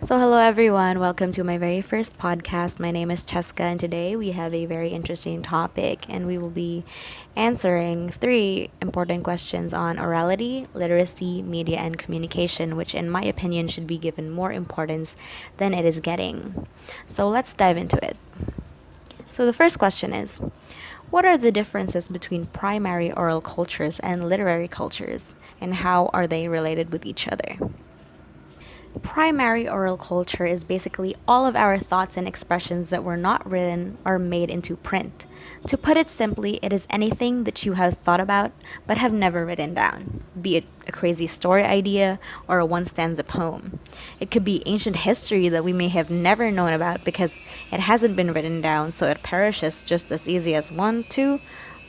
Hello everyone. Welcome to my very first podcast. My name is Cheska, and today we have a very interesting topic, and we will be answering three important questions on orality, literacy, media, and communication, which, in my opinion, should be given more importance than it is getting. Let's dive into it. The first question is, what are the differences between primary oral cultures and literary cultures, and how are they related with each other? Primary oral culture is basically all of our thoughts and expressions that were not written or made into print. To put it simply, it is anything that you have thought about but have never written down, be it a crazy story idea or a one stanza poem. It could be ancient history that we may have never known about because it hasn't been written down, so it perishes just as easy as one, two,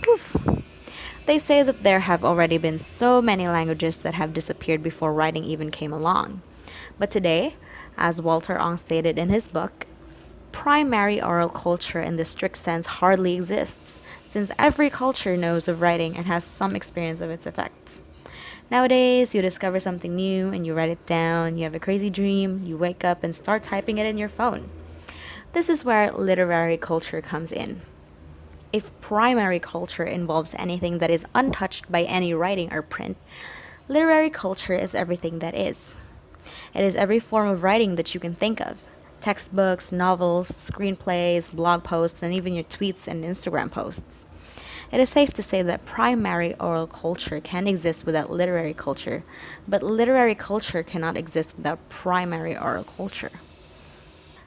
poof. They say that there have already been so many languages that have disappeared before writing even came along. But today, as Walter Ong stated in his book, primary oral culture in the strict sense hardly exists, since every culture knows of writing and has some experience of its effects. Nowadays, you discover something new and you write it down, you have a crazy dream, you wake up and start typing it in your phone. This is where literary culture comes in. If primary culture involves anything that is untouched by any writing or print, literary culture is everything that is. It is every form of writing that you can think of: textbooks, novels, screenplays, blog posts, and even your tweets and Instagram posts. It is safe to say that primary oral culture can exist without literary culture, but literary culture cannot exist without primary oral culture.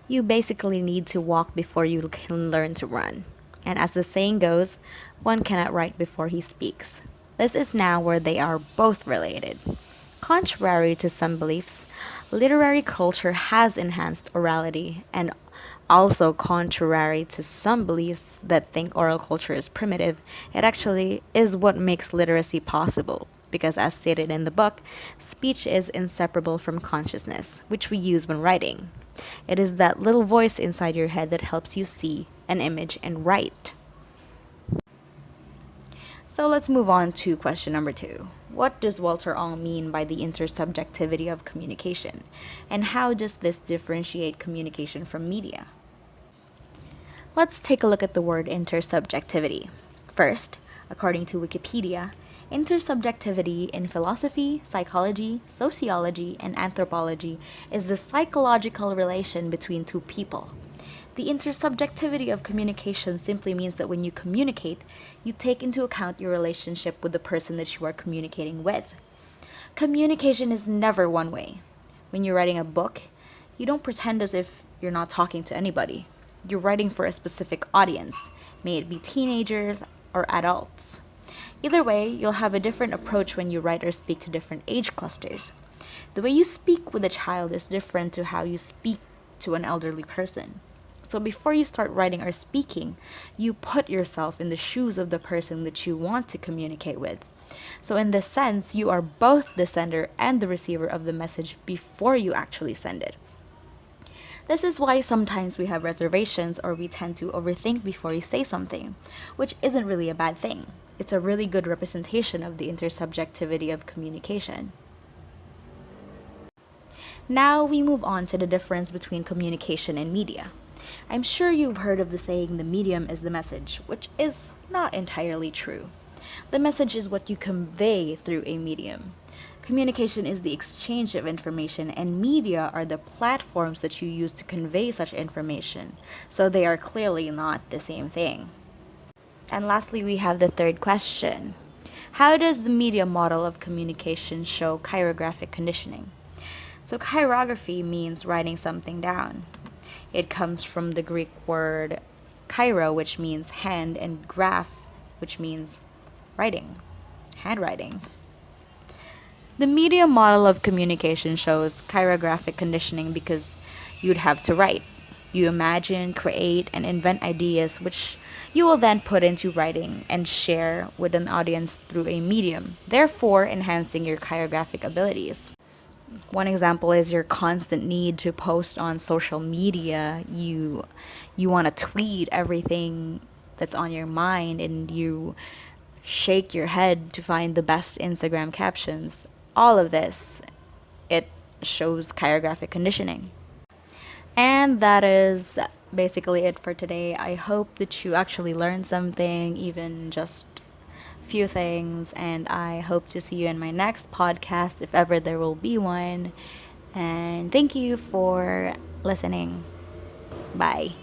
You basically need to walk before you can learn to run. And as the saying goes, one cannot write before he speaks. This is now where they are both related. Contrary to some beliefs, literary culture has enhanced orality, and also contrary to some beliefs that think oral culture is primitive, it actually is what makes literacy possible. Because, as stated in the book, speech is inseparable from consciousness, which we use when writing. It is that little voice inside your head that helps you see an image and write. Let's move on to question number 2. What does Walter Ong mean by the intersubjectivity of communication? And how does this differentiate communication from media? Let's take a look at the word intersubjectivity. First, according to Wikipedia, intersubjectivity in philosophy, psychology, sociology, and anthropology is the psychological relation between two people. The intersubjectivity of communication simply means that when you communicate, you take into account your relationship with the person that you are communicating with. Communication is never one way. When you're writing a book, you don't pretend as if you're not talking to anybody. You're writing for a specific audience, may it be teenagers or adults. Either way, you'll have a different approach when you write or speak to different age clusters. The way you speak with a child is different to how you speak to an elderly person. So before you start writing or speaking, you put yourself in the shoes of the person that you want to communicate with. So in this sense, you are both the sender and the receiver of the message before you actually send it. This is why sometimes we have reservations or we tend to overthink before we say something, which isn't really a bad thing. It's a really good representation of the intersubjectivity of communication. Now we move on to the difference between communication and media. I'm sure you've heard of the saying, the medium is the message, which is not entirely true. The message is what you convey through a medium. Communication is the exchange of information, and media are the platforms that you use to convey such information, so they are clearly not the same thing. And lastly, we have the third question. How does the media model of communication show chirographic conditioning? Chirography means writing something down. It comes from the Greek word chiro, which means hand, and graph, which means writing, handwriting. The media model of communication shows chirographic conditioning because you'd have to write. You imagine, create, and invent ideas which you will then put into writing and share with an audience through a medium, therefore enhancing your chirographic abilities. One example is your constant need to post on social media. You want to tweet everything that's on your mind, and you shake your head to find the best Instagram captions. All of this, it shows chirographic conditioning. And that is basically it for today. I hope that you actually learned something, even just few things, and I hope to see you in my next podcast if ever there will be one. And thank you for listening. Bye.